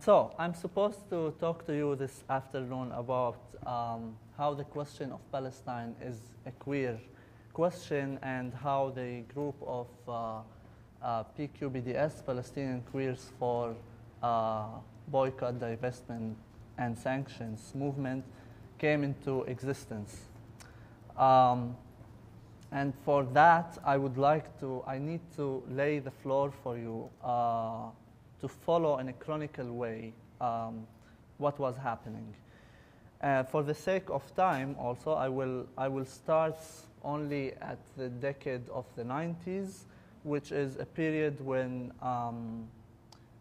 So I'm supposed to talk to you this afternoon about how the question of Palestine is a queer question and how the group of PQBDS, Palestinian Queers for Boycott, Divestment, and Sanctions movement came into existence. And for that, I need to lay the floor for you to follow in a chronicle way what was happening. For the sake of time, also, I will start only at the decade of the 90s, which is a period when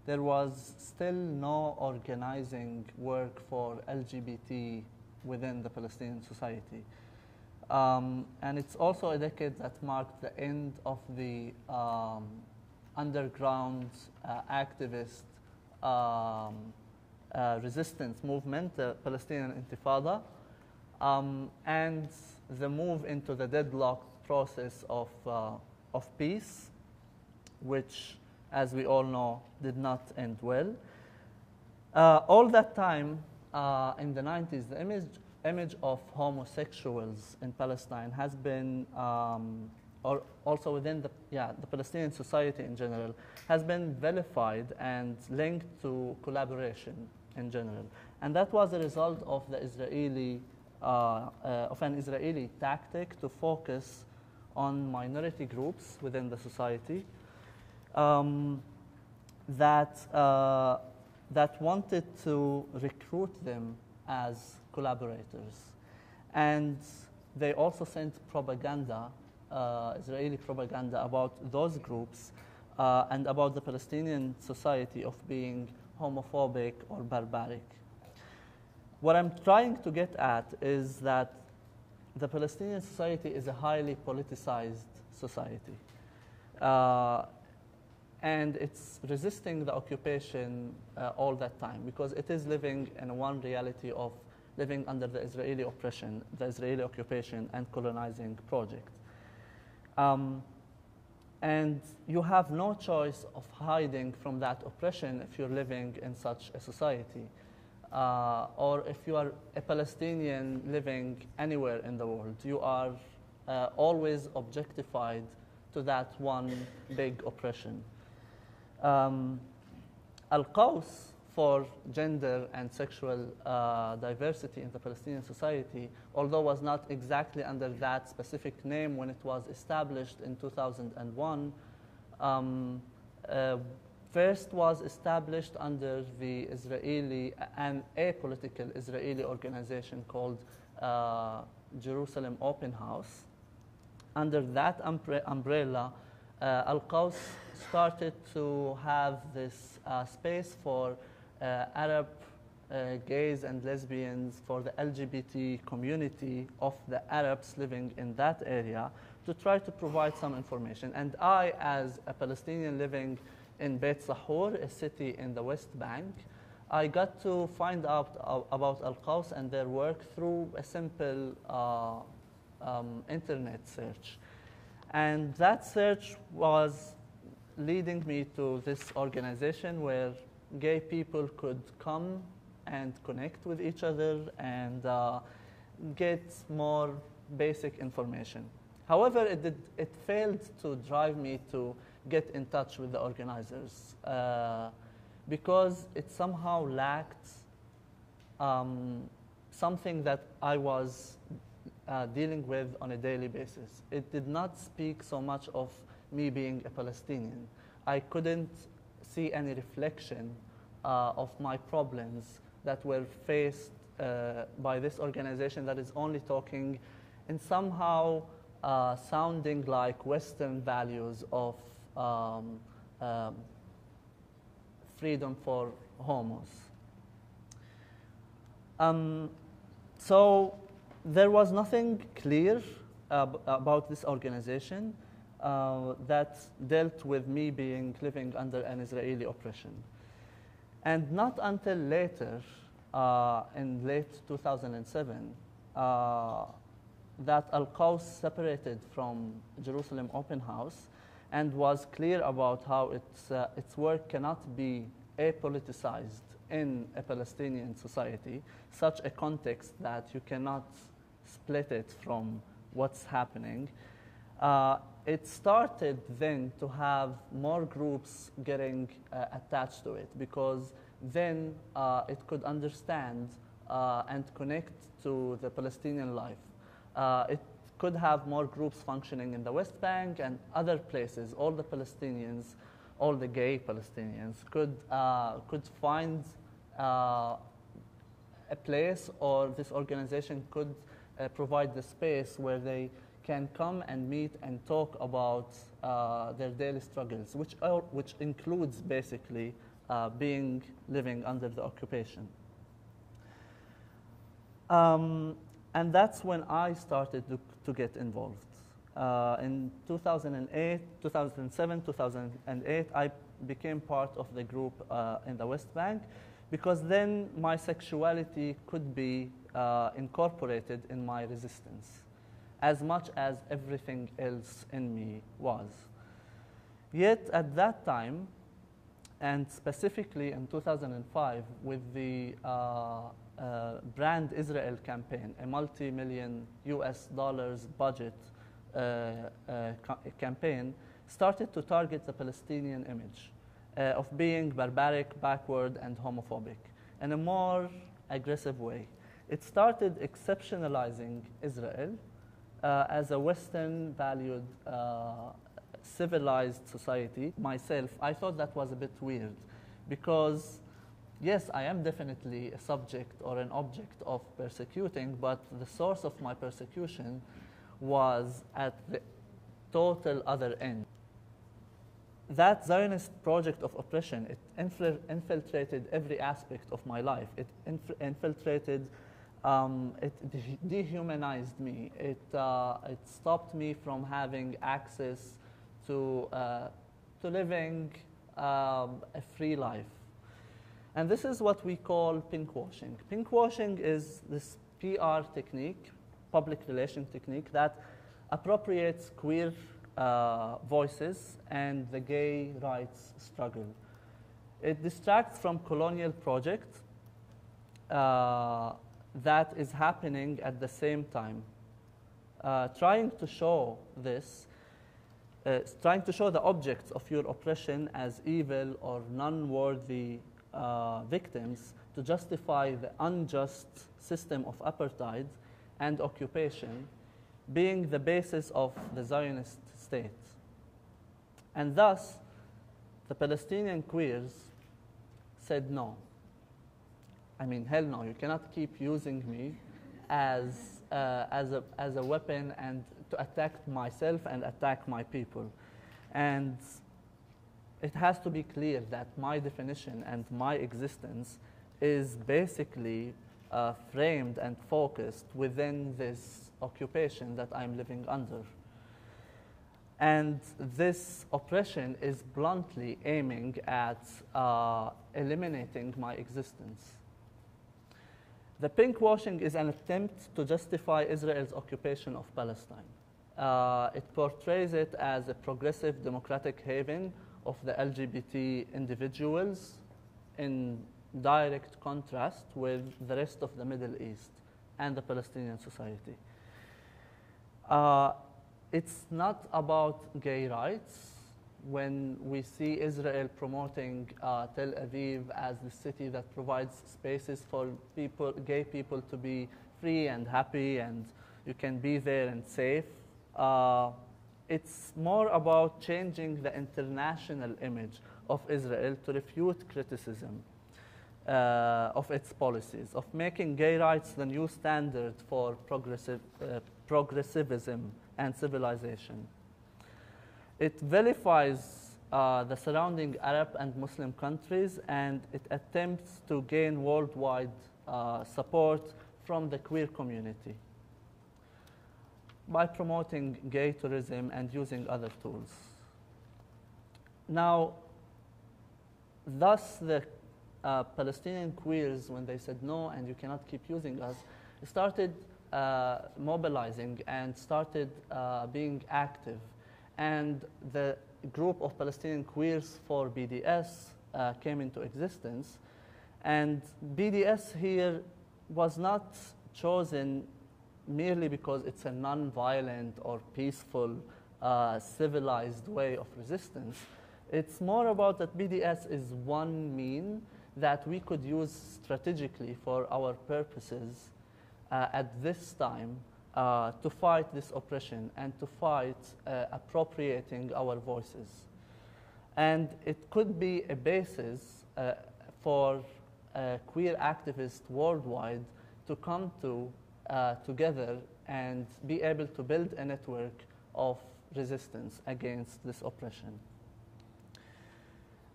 there was still no organizing work for LGBT within the Palestinian society. And it's also a decade that marked the end of the underground activist resistance movement, the Palestinian Intifada, and the move into the deadlocked process of peace, which, as we all know, did not end well. All that time, in the 90s, the image of homosexuals in Palestine has been, or also within the Palestinian society in general, has been vilified and linked to collaboration in general. And that was a result of the an Israeli tactic to focus on minority groups within the society that wanted to recruit them as collaborators. And they also sent propaganda, Israeli propaganda, about those groups and about the Palestinian society of being homophobic or barbaric. What I'm trying to get at is that the Palestinian society is a highly politicized society. And it's resisting the occupation all that time because it is living in one reality of living under the Israeli oppression, the Israeli occupation and colonizing project. And you have no choice of hiding from that oppression if you're living in such a society. Or if you are a Palestinian living anywhere in the world, you are always objectified to that one big oppression. Al-Qaws for gender and sexual diversity in the Palestinian society, although was not exactly under that specific name when it was established in 2001, first was established under the Israeli, an apolitical Israeli organization called Jerusalem Open House. Under that umbrella, al-Qaws started to have this space for Arab gays and lesbians, for the LGBT community of the Arabs living in that area, to try to provide some information. And I, as a Palestinian living in Beit Sahur, a city in the West Bank, I got to find out about al-Qaws and their work through a simple internet search. And that search was leading me to this organization where gay people could come and connect with each other and get more basic information. However, it failed to drive me to get in touch with the organizers because it somehow lacked something that I was dealing with on a daily basis. It did not speak so much of me being a Palestinian. I couldn't see any reflection of my problems that were faced by this organization that is only talking in somehow sounding like Western values of freedom for homos. So there was nothing clear about this organization that dealt with me living under an Israeli oppression. And not until later, in late 2007, that al-Qaws separated from Jerusalem Open House and was clear about how its work cannot be apoliticized in a Palestinian society, such a context that you cannot split it from what's happening. It started then to have more groups getting attached to it, because then it could understand and connect to the Palestinian life. It could have more groups functioning in the West Bank and other places. All the Palestinians, all the gay Palestinians could find a place, or this organization could provide the space where they can come and meet and talk about their daily struggles, which includes basically living under the occupation. And that's when I started to get involved. In 2008, 2007, 2008, I became part of the group in the West Bank, because then my sexuality could be incorporated in my resistance, as much as everything else in me was. Yet at that time, and specifically in 2005, with the Brand Israel campaign, a multi-million US dollars budget campaign, started to target the Palestinian image of being barbaric, backward, and homophobic in a more aggressive way. It started exceptionalizing Israel as a Western valued, civilized society. Myself, I thought that was a bit weird, because yes, I am definitely a subject or an object of persecuting, but the source of my persecution was at the total other end. That Zionist project of oppression, it infiltrated every aspect of my life. It infiltrated, it dehumanized me. It stopped me from having access to living a free life. And this is what we call pinkwashing. Pinkwashing is this PR technique, public relation technique, that appropriates queer voices and the gay rights struggle. It distracts from colonial project that is happening at the same time. Trying to show this, trying to show the objects of your oppression as evil or non-worthy victims to justify the unjust system of apartheid and occupation being the basis of the Zionist state. And thus, the Palestinian queers said no. I mean, hell no, you cannot keep using me as a weapon and to attack myself and attack my people. And it has to be clear that my definition and my existence is basically framed and focused within this occupation that I'm living under. And this oppression is bluntly aiming at eliminating my existence. The pinkwashing is an attempt to justify Israel's occupation of Palestine. It portrays it as a progressive democratic haven of the LGBT individuals, in direct contrast with the rest of the Middle East and the Palestinian society. It's not about gay rights. When we see Israel promoting Tel Aviv as the city that provides spaces for people, gay people, to be free and happy, and you can be there and safe, it's more about changing the international image of Israel to refute criticism of its policies, of making gay rights the new standard for progressivism and civilization. It vilifies the surrounding Arab and Muslim countries, and it attempts to gain worldwide support from the queer community by promoting gay tourism and using other tools. Now, thus the Palestinian queers, when they said no and you cannot keep using us, started mobilizing and started being active. And the group of Palestinian Queers for BDS came into existence. And BDS here was not chosen merely because it's a non-violent or peaceful, civilized way of resistance. It's more about that BDS is one mean that we could use strategically for our purposes at this time to fight this oppression and to fight appropriating our voices. And it could be a basis for queer activists worldwide to come together and be able to build a network of resistance against this oppression.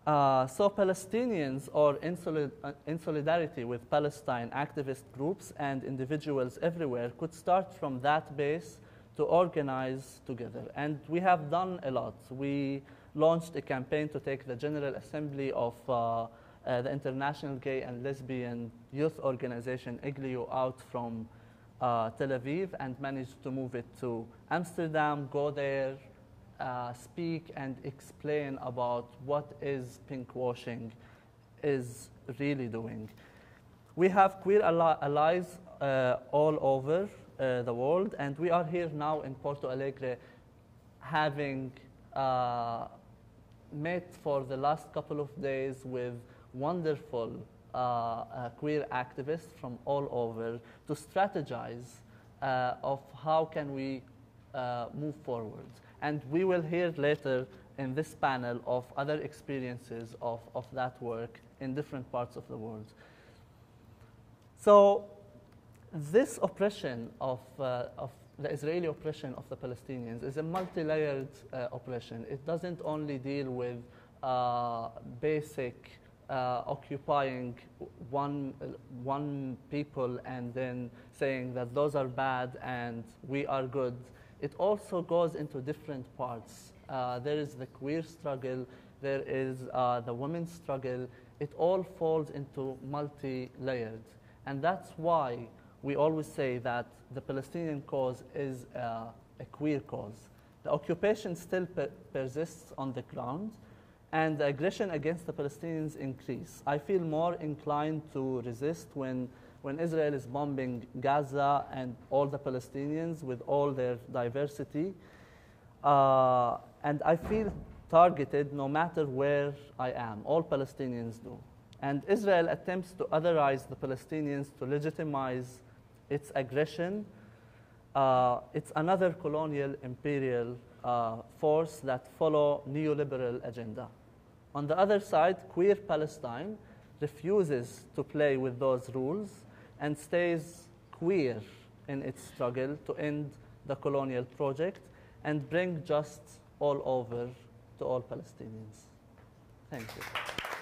So Palestinians are in solidarity with Palestine activist groups and individuals everywhere could start from that base to organize together. And we have done a lot. We launched a campaign to take the General Assembly of the International Gay and Lesbian Youth Organization, IGLYO, out from Tel Aviv and managed to move it to Amsterdam, go there, speak and explain about what is pinkwashing is really doing. We have queer allies all over the world, and we are here now in Porto Alegre having met for the last couple of days with wonderful queer activists from all over to strategize of how can we move forward. And we will hear later in this panel of other experiences of that work in different parts of the world. So this oppression of the Israeli oppression of the Palestinians is a multi-layered oppression. It doesn't only deal with basic occupying one people and then saying that those are bad and we are good. It also goes into different parts. There is the queer struggle, there is the women's struggle. It all falls into multi-layered. And that's why we always say that the Palestinian cause is a queer cause. The occupation still persists on the ground, and the aggression against the Palestinians increase. I feel more inclined to resist when Israel is bombing Gaza and all the Palestinians with all their diversity. And I feel targeted no matter where I am. All Palestinians do. And Israel attempts to otherize the Palestinians to legitimize its aggression. It's another colonial imperial force that follow neoliberal agenda. On the other side, queer Palestine refuses to play with those rules and stays queer in its struggle to end the colonial project and bring justice all over to all Palestinians. Thank you.